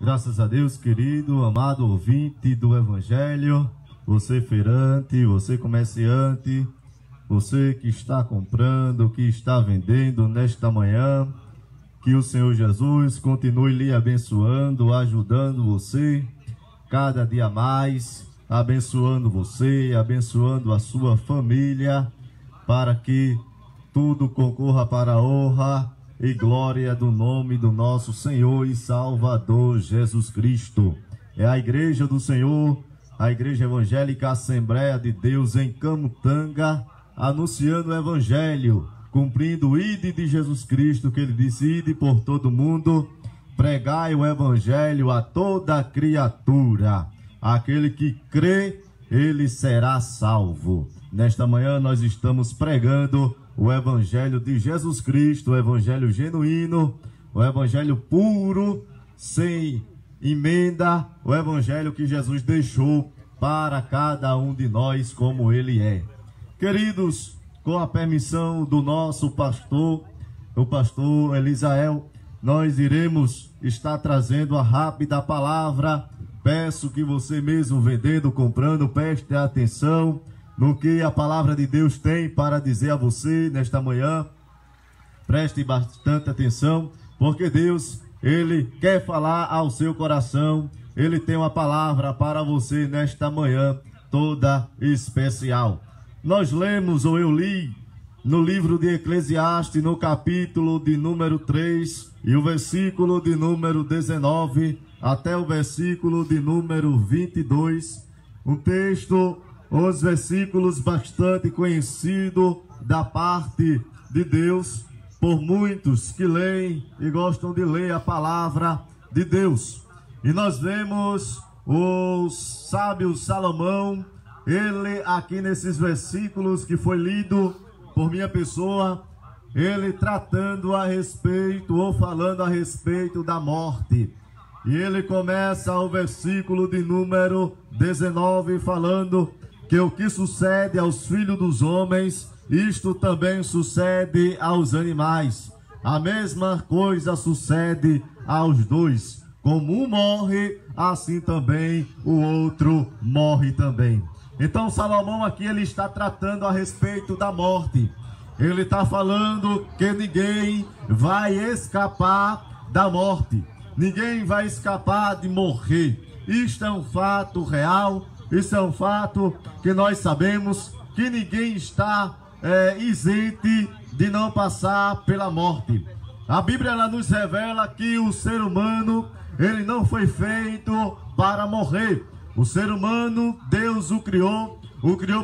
Graças a Deus, querido, amado ouvinte do Evangelho, você feirante, você comerciante, você que está comprando, que está vendendo nesta manhã, que o Senhor Jesus continue lhe abençoando, ajudando você cada dia mais, abençoando você, abençoando a sua família, para que tudo concorra para a honra e glória do nome do nosso Senhor e Salvador Jesus Cristo. É a Igreja do Senhor, a Igreja Evangélica Assembleia de Deus em Camutanga, anunciando o Evangelho, cumprindo o ide de Jesus Cristo, que ele disse: ide por todo mundo, pregai o Evangelho a toda criatura. Aquele que crê, ele será salvo. Nesta manhã nós estamos pregando o Evangelho de Jesus Cristo, o Evangelho genuíno, o Evangelho puro, sem emenda, o Evangelho que Jesus deixou para cada um de nós como ele é. Queridos, com a permissão do nosso pastor, o pastor Elisael, nós iremos estar trazendo a rápida palavra. Peço que você mesmo vendendo, comprando, preste atenção no que a palavra de Deus tem para dizer a você nesta manhã. Preste bastante atenção, porque Deus, ele quer falar ao seu coração. Ele tem uma palavra para você nesta manhã toda especial. Nós lemos, ou eu li, no livro de Eclesiastes, no capítulo de número 3, e o versículo de número 19, até o versículo de número 22, um texto, os versículos bastante conhecido da parte de Deus, por muitos que leem e gostam de ler a palavra de Deus. E nós vemos o sábio Salomão, ele aqui nesses versículos que foi lido por minha pessoa, ele tratando a respeito ou falando a respeito da morte. E ele começa o versículo de número 19 falando que o que sucede aos filhos dos homens, isto também sucede aos animais. A mesma coisa sucede aos dois. Como um morre, assim também o outro morre também. Então Salomão aqui ele está tratando a respeito da morte. Ele está falando que ninguém vai escapar da morte. Ninguém vai escapar de morrer. Isto é um fato real. Isso é um fato que nós sabemos, que ninguém está isente de não passar pela morte. A Bíblia ela nos revela que o ser humano ele não foi feito para morrer. O ser humano, Deus o criou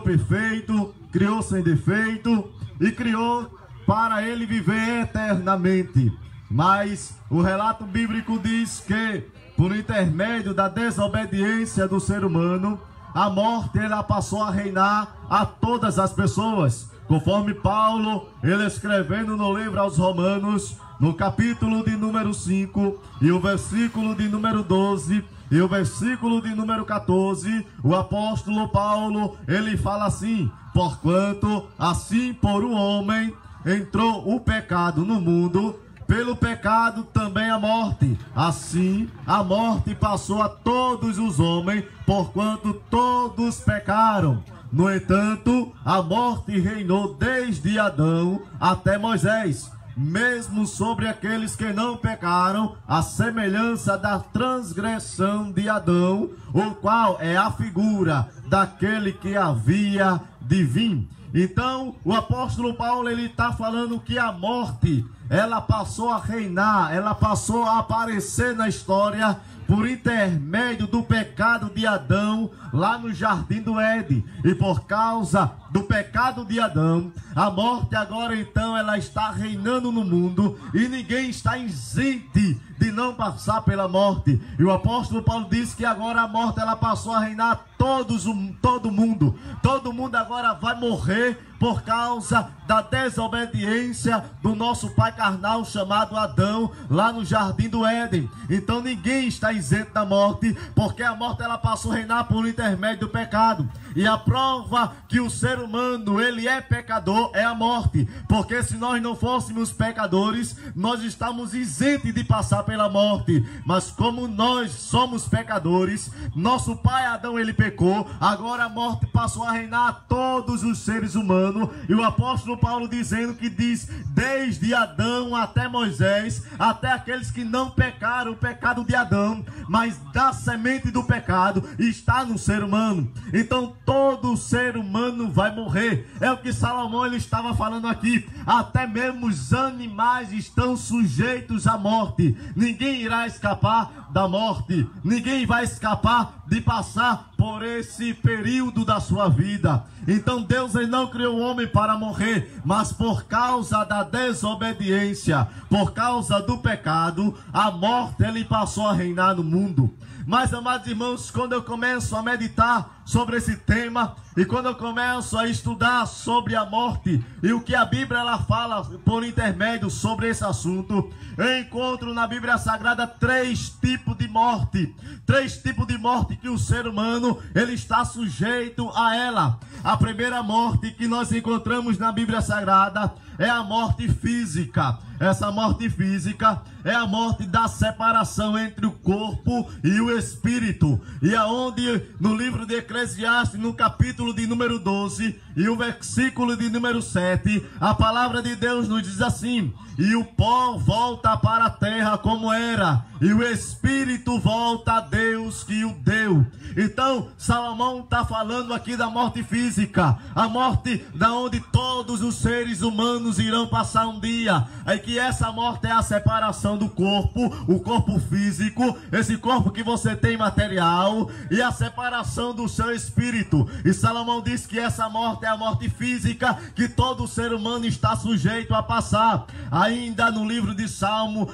perfeito, criou sem defeito e criou para ele viver eternamente. Mas o relato bíblico diz que, por intermédio da desobediência do ser humano, a morte ela passou a reinar a todas as pessoas. Conforme Paulo, ele escrevendo no livro aos Romanos, no capítulo de número 5, e o versículo de número 12, e o versículo de número 14, o apóstolo Paulo, ele fala assim: porquanto assim por um homem entrou o pecado no mundo, pelo pecado também a morte. Assim, a morte passou a todos os homens, porquanto todos pecaram. No entanto, a morte reinou desde Adão até Moisés, mesmo sobre aqueles que não pecaram, a semelhança da transgressão de Adão, o qual é a figura daquele que havia de vir. Então, o apóstolo Paulo, ele está falando que a morte, ela passou a reinar, ela passou a aparecer na história por intermédio do pecado de Adão lá no Jardim do Éden. E por causa do pecado de Adão, a morte agora então ela está reinando no mundo e ninguém está isente de não passar pela morte. E o apóstolo Paulo diz que agora a morte ela passou a reinar todo mundo. Todo mundo agora vai morrer por causa da desobediência do nosso pai carnal chamado Adão, lá no jardim do Éden. Então ninguém está isento da morte, porque a morte ela passou a reinar por intermédio do pecado. E a prova que o ser humano ele é pecador é a morte, porque se nós não fôssemos pecadores, nós estamos isentos de passar pela morte. Mas como nós somos pecadores, nosso pai Adão ele pecou, agora a morte passou a reinar a todos os seres humanos. E o apóstolo Paulo dizendo que diz, desde Adão até Moisés, até aqueles que não pecaram o pecado de Adão, mas da semente do pecado está no ser humano. Então todo ser humano vai morrer. É o que Salomão ele estava falando aqui. Até mesmo os animais estão sujeitos à morte. Ninguém irá escapar da morte. Ninguém vai escapar de passar por esse período da sua vida. Então Deus ele não criou o homem para morrer, mas por causa da desobediência, por causa do pecado, a morte ele passou a reinar no mundo. Mas, amados irmãos, quando eu começo a meditar sobre esse tema, e quando eu começo a estudar sobre a morte, e o que a Bíblia ela fala por intermédio sobre esse assunto, eu encontro na Bíblia Sagrada 3 tipos de morte. 3 tipos de morte que o ser humano ele está sujeito a ela. A primeira morte que nós encontramos na Bíblia Sagrada é a morte física. Essa morte física é a morte da separação entre o corpo e o espírito. E aonde no livro de Eclesiastes, no capítulo de número 12 e o versículo de número 7, a palavra de Deus nos diz assim: e o pó volta para a terra como era, e o espírito volta a Deus que o deu. Então Salomão está falando aqui da morte física, a morte da onde todos os seres humanos irão passar um dia. É que essa morte é a separação do corpo, o corpo físico, esse corpo que você tem material, e a separação do seu espírito. E Salomão diz que essa morte é a morte física que todo ser humano está sujeito a passar. Ainda no livro de Salmo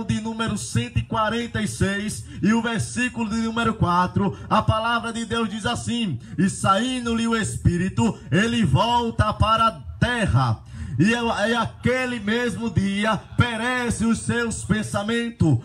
de número 146 e o versículo de número 4, a palavra de Deus diz assim: e saindo-lhe o espírito, ele volta para a terra. E aquele mesmo dia perece os seus pensamentos.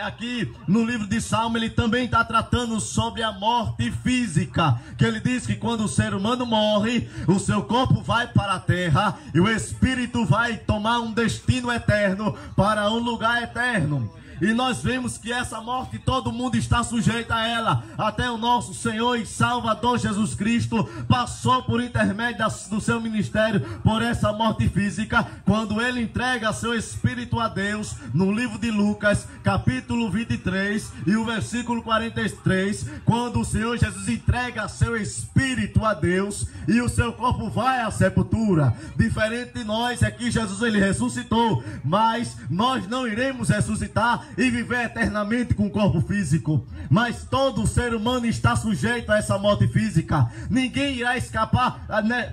Aqui no livro de Salmo ele também está tratando sobre a morte física, que ele diz que quando o ser humano morre, o seu corpo vai para a terra e o espírito vai tomar um destino eterno para um lugar eterno. E nós vemos que essa morte todo mundo está sujeito a ela. Até o nosso Senhor e Salvador Jesus Cristo passou por intermédio do seu ministério por essa morte física, quando ele entrega seu espírito a Deus. No livro de Lucas, capítulo 23 e o versículo 43, quando o Senhor Jesus entrega seu espírito a Deus e o seu corpo vai à sepultura. Diferente de nós, é que Jesus ele ressuscitou, mas nós não iremos ressuscitar e viver eternamente com o corpo físico. Mas todo ser humano está sujeito a essa morte física. Ninguém irá escapar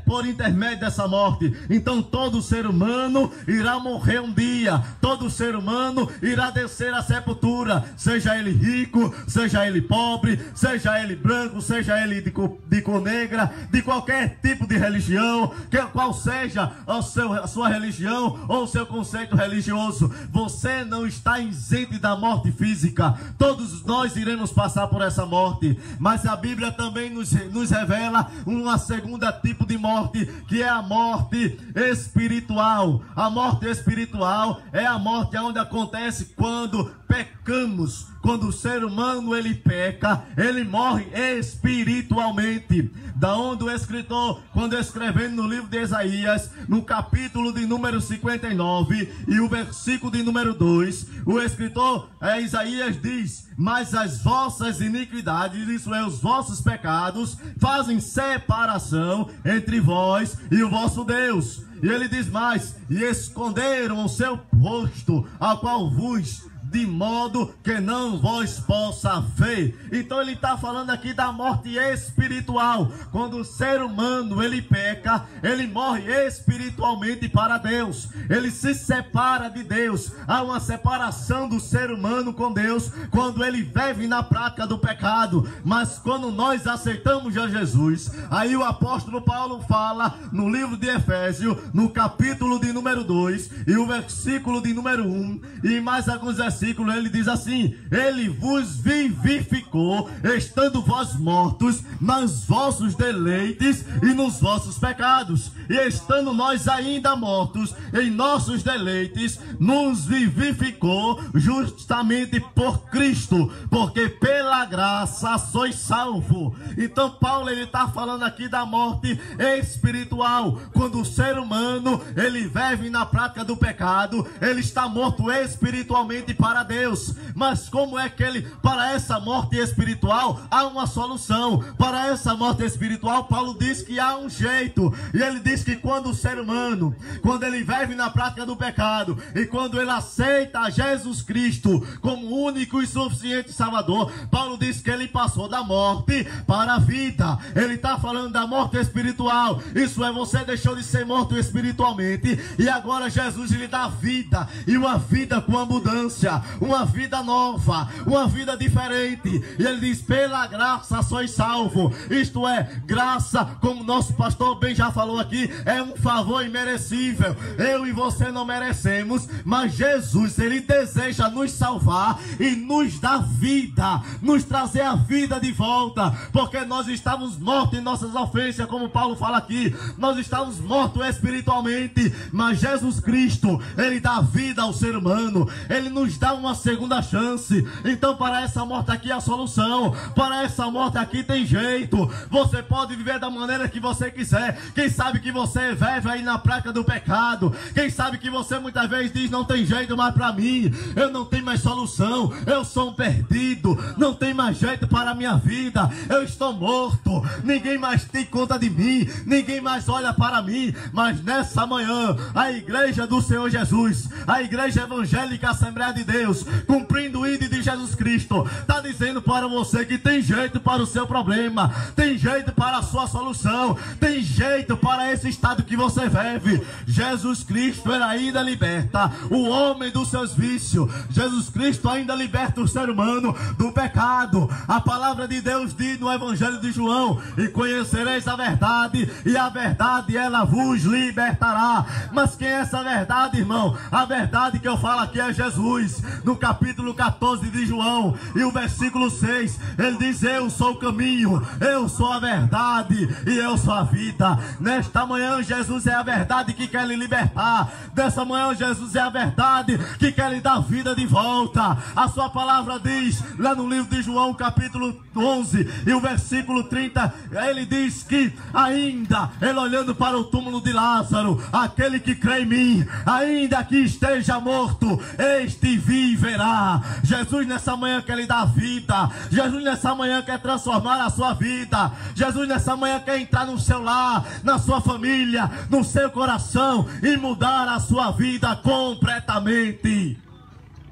por intermédio dessa morte. Então todo ser humano irá morrer um dia. Todo ser humano irá descer à sepultura, seja ele rico, seja ele pobre, seja ele branco, seja ele de cor negra, de qualquer tipo de religião, qual seja a sua religião ou o seu conceito religioso. Você não está isento da morte física. Todos nós iremos passar por essa morte, mas a Bíblia também nos revela uma segunda tipo de morte, que é a morte espiritual. A morte espiritual é a morte onde acontece quando pecamos. Quando o ser humano ele peca, ele morre espiritualmente. Da onde o escritor, quando escrevendo no livro de Isaías, no capítulo de número 59 e o versículo de número 2, o escritor Isaías diz: mas as vossas iniquidades, isso é, os vossos pecados, fazem separação entre vós e o vosso Deus. E ele diz mais: e esconderam o seu rosto, ao qual vos de modo que não vos possa ver. Então ele está falando aqui da morte espiritual. Quando o ser humano ele peca, ele morre espiritualmente para Deus, ele se separa de Deus. Há uma separação do ser humano com Deus quando ele vive na prática do pecado. Mas quando nós aceitamos a Jesus, aí o apóstolo Paulo fala no livro de Efésios, no capítulo de número 2 e o versículo de número 1 e mais alguns versículos, ele diz assim: ele vos vivificou, estando vós mortos nos vossos deleites e nos vossos pecados, e estando nós ainda mortos em nossos deleites, nos vivificou justamente por Cristo, porque pela graça sois salvo. Então Paulo ele está falando aqui da morte espiritual. Quando o ser humano ele vive na prática do pecado, ele está morto espiritualmente para Deus. Mas como é que ele, para essa morte espiritual há uma solução? Para essa morte espiritual Paulo diz que há um jeito, e ele diz que quando o ser humano, quando ele vive na prática do pecado e quando ele aceita Jesus Cristo como único e suficiente Salvador, Paulo diz que ele passou da morte para a vida. Ele está falando da morte espiritual. Isso é, você deixou de ser morto espiritualmente e agora Jesus lhe dá vida, e uma vida com abundância, uma vida nova, uma vida diferente. E ele diz: pela graça sois salvo. Isto é, graça, como nosso pastor bem já falou aqui, é um favor imerecível. Eu e você não merecemos, mas Jesus ele deseja nos salvar e nos dar vida, nos trazer a vida de volta, porque nós estávamos mortos em nossas ofensas, como Paulo fala aqui. Nós estávamos mortos espiritualmente, mas Jesus Cristo ele dá vida ao ser humano, ele nos dá uma segunda chance. Então para essa morte aqui a solução, para essa morte aqui tem jeito. Você pode viver da maneira que você quiser. Quem sabe que você vive aí na prática do pecado, quem sabe que você muitas vezes diz: não tem jeito mais para mim, eu não tenho mais solução, eu sou um perdido, não tem mais jeito para a minha vida, eu estou morto, ninguém mais tem conta de mim, ninguém mais olha para mim. Mas nessa manhã a igreja do Senhor Jesus, a igreja evangélica Assembleia de Deus, cumprindo o ID de Jesus Cristo, está dizendo para você que tem jeito para o seu problema, tem jeito para a sua solução, tem jeito para esse estado que você vive. Jesus Cristo ele ainda liberta o homem dos seus vícios. Jesus Cristo ainda liberta o ser humano do pecado. A palavra de Deus diz no Evangelho de João: e conhecereis a verdade, e a verdade ela vos libertará. Mas quem é essa verdade, irmão? A verdade que eu falo aqui é Jesus. No capítulo 14 de João e o versículo 6, ele diz: eu sou o caminho, eu sou a verdade e eu sou a vida. Nesta manhã Jesus é a verdade que quer lhe libertar. Dessa manhã Jesus é a verdade que quer lhe dar vida de volta. A sua palavra diz lá no livro de João capítulo 11 e o versículo 30, ele diz que ainda, ele olhando para o túmulo de Lázaro: aquele que crê em mim, ainda que esteja morto, este viverá. Jesus nessa manhã quer lhe dar vida. Jesus nessa manhã quer transformar a sua vida. Jesus nessa manhã quer entrar no seu lar, na sua família, no seu coração e mudar a sua vida completamente.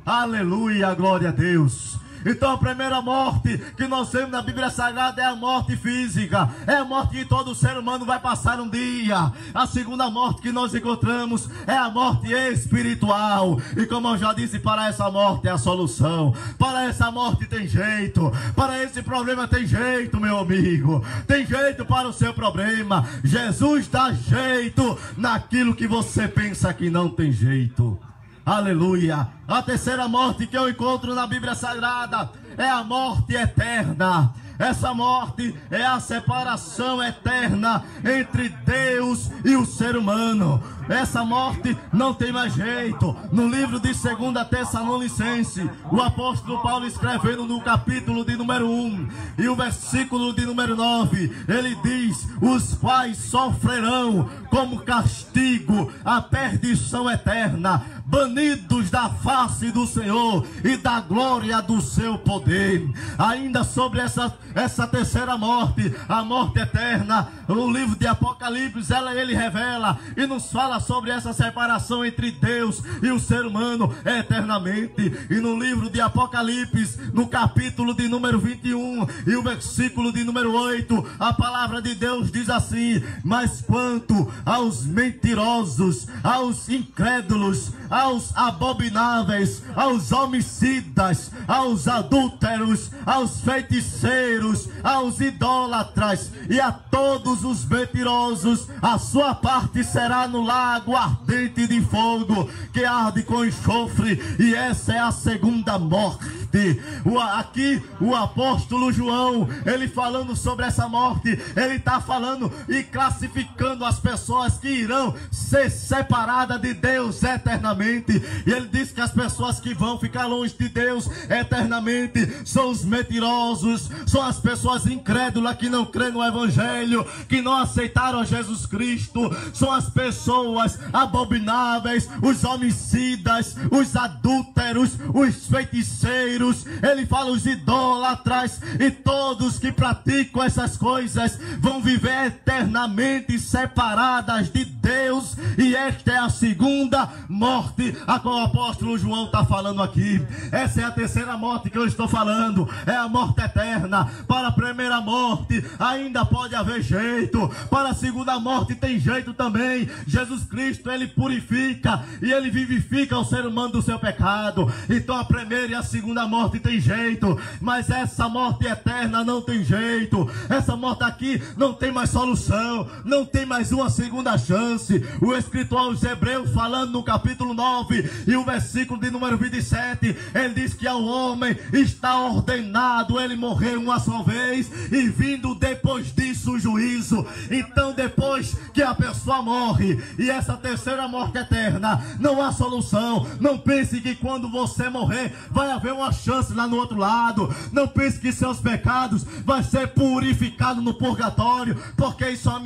Aleluia, glória a Deus. Então a primeira morte que nós vemos na Bíblia Sagrada é a morte física, é a morte que todo ser humano vai passar um dia. A segunda morte que nós encontramos é a morte espiritual, e como eu já disse, para essa morte é a solução. Para essa morte tem jeito, para esse problema tem jeito, meu amigo, tem jeito para o seu problema. Jesus dá jeito naquilo que você pensa que não tem jeito. Aleluia. A terceira morte que eu encontro na Bíblia Sagrada é a morte eterna. Essa morte é a separação eterna entre Deus e o ser humano. Essa morte não tem mais jeito. No livro de 2 Tessalonicenses, o apóstolo Paulo escrevendo no capítulo de número 1 e o versículo de número 9, ele diz: os quais sofrerão como castigo a perdição eterna, banidos da face do Senhor e da glória do seu poder. Ainda sobre essa terceira morte, a morte eterna, no livro de Apocalipse, ele revela e nos fala sobre essa separação entre Deus e o ser humano eternamente. E no livro de Apocalipse, no capítulo de número 21 e o versículo de número 8, a palavra de Deus diz assim: mas quanto aos mentirosos, aos incrédulos, aos abomináveis, aos homicidas, aos adúlteros, aos feiticeiros, aos idólatras e a todos os mentirosos, a sua parte será no lago ardente de fogo, que arde com enxofre, e essa é a segunda morte. Aqui o apóstolo João, ele falando sobre essa morte, ele está falando e classificando as pessoas que irão ser separadas de Deus eternamente. E ele diz que as pessoas que vão ficar longe de Deus eternamente são os mentirosos, são as pessoas incrédulas que não creem no Evangelho, que não aceitaram a Jesus Cristo, são as pessoas abomináveis, os homicidas, os adúlteros, os feiticeiros. Ele fala os idólatras, e todos que praticam essas coisas vão viver eternamente separadas de Deus. E esta é a segunda morte a qual o apóstolo João está falando aqui. Essa é a terceira morte que eu estou falando, é a morte eterna. Para a primeira morte ainda pode haver jeito, para a segunda morte tem jeito também. Jesus Cristo, ele purifica e ele vivifica o ser humano do seu pecado. Então a primeira e a segunda morte tem jeito, mas essa morte eterna não tem jeito. Essa morte aqui não tem mais solução, não tem mais uma segunda chance. O escritor aos Hebreus, falando no capítulo 9 e o versículo de número 27, ele diz que ao homem está ordenado ele morrer uma só vez, e vindo depois disso o juízo. Então depois que a pessoa morre, e essa terceira morte eterna, não há solução. Não pense que quando você morrer vai haver uma chance lá no outro lado. Não pense que seus pecados vai ser purificado no purgatório, porque isso é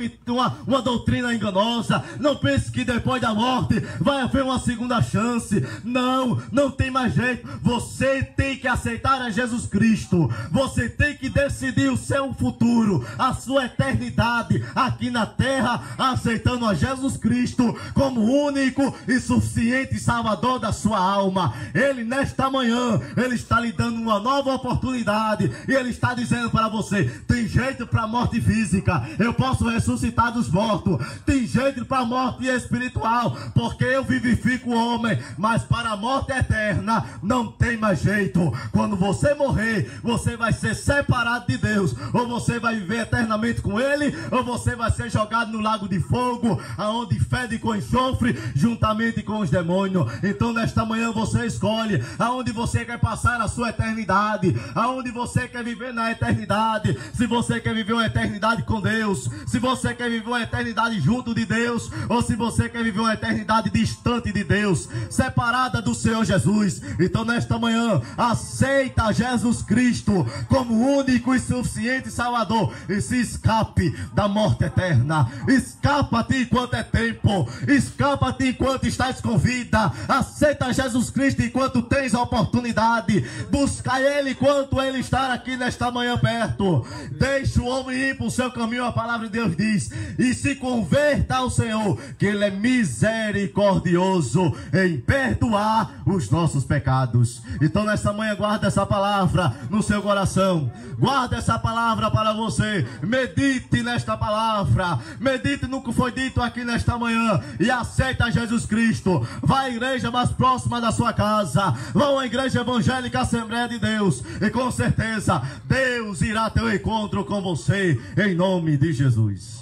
uma doutrina enganosa. Não pense que depois da morte vai haver uma segunda chance. Não tem mais jeito. Você tem que aceitar a Jesus Cristo. Você tem que decidir o seu futuro, a sua eternidade aqui na terra, aceitando a Jesus Cristo como único e suficiente Salvador da sua alma. Ele, nesta manhã, ele está lhe dando uma nova oportunidade, e ele está dizendo para você: tem jeito para a morte física, eu posso ressuscitar dos mortos. Tem jeito para a morte espiritual, porque eu vivifico o homem. Mas para a morte eterna não tem mais jeito. Quando você morrer, você vai ser separado de Deus. Ou você vai viver eternamente com ele, ou você vai ser jogado no lago de fogo, aonde fede com enxofre, juntamente com os demônios. Então nesta manhã você escolhe aonde você quer passar a sua eternidade, aonde você quer viver na eternidade. Se você quer viver uma eternidade com Deus, se você quer viver uma eternidade junto de Deus, ou se você quer viver uma eternidade distante de Deus, separada do Senhor Jesus. Então nesta manhã, aceita Jesus Cristo como único e suficiente Salvador, e se escape da morte eterna. Escapa-te enquanto é tempo, escapa-te enquanto estás com vida. Aceita Jesus Cristo enquanto tens a oportunidade. Busca ele enquanto ele está aqui nesta manhã perto. Deixa o homem ir para o seu caminho, a palavra de Deus diz, e se converta ao Senhor, que ele é misericordioso em perdoar os nossos pecados. Então nesta manhã, guarda essa palavra no seu coração, guarda essa palavra para você. Medite nesta palavra, medite no que foi dito aqui nesta manhã, e aceita Jesus Cristo. Vá à igreja mais próxima da sua casa, vá à igreja evangélica Assembleia de Deus, e com certeza Deus irá ter um encontro com você, em nome de Jesus.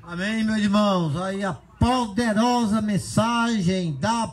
Amém, meus irmãos. Aí a poderosa mensagem da